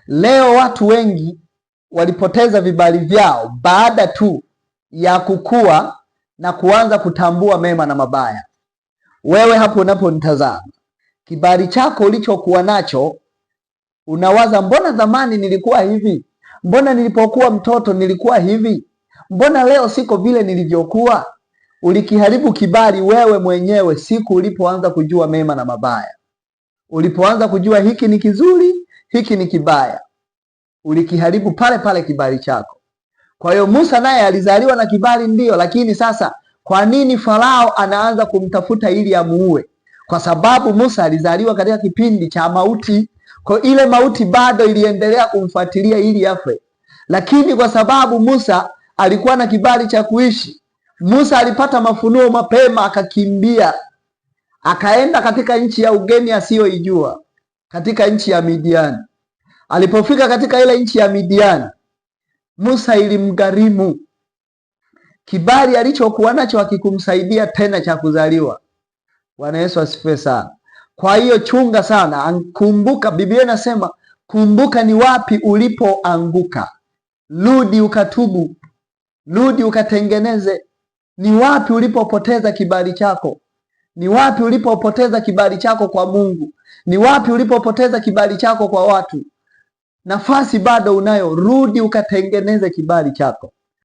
Leo watu wengi walipoteza vibali vyao baada tu ya kukua na kuanza kutambua mema na mabaya. Wewe hapo unaponitazama, kibali chako ulichokuwa nacho, unawaza mbona zamani nilikuwa hivi? Mbona nilipokuwa mtoto nilikuwa hivi? Mbona leo siko vile nilivyokuwa? Ulikiharibu kibali wewe mwenyewe siku ulipoanza kujua mema na mabaya. Ulipoanza kujua hiki ni kizuri, hiki ni kibaya, ulikiharibu pale pale kibali chako. Kwa hiyo Musa naye alizaliwa na kibali ndio, lakini sasa kwa nini Farao anaanza kumtafuta ili amuue? Kwa sababu Musa alizaliwa katika kipindi cha mauti. Kwa ile mauti bado iliendelea kumfuatilia ili afe. Lakini kwa sababu Musa alikuwa na kibali cha kuishi, Musa alipata mafunuo mapema, akakimbia akaenda katika nchi ya ugeni asiyoijua, katika nchi ya Midiani. Alipofika katika ile nchi ya Midiani, Musa ilimgharimu. Kibali alichokuwa nacho hakikumsaidia tena cha kuzaliwa. Bwana Yesu asifiwe sana. Kwa hiyo chunga sana, kumbuka, Biblia inasema kumbuka ni wapi ulipoanguka, rudi ukatubu, rudi ukatengeneze. Ni wapi ulipopoteza kibali chako? Ni wapi ulipopoteza kibali chako kwa Mungu? Ni wapi ulipopoteza kibali chako kwa watu? Nafasi bado unayo, rudi ukatengeneze kibali chako.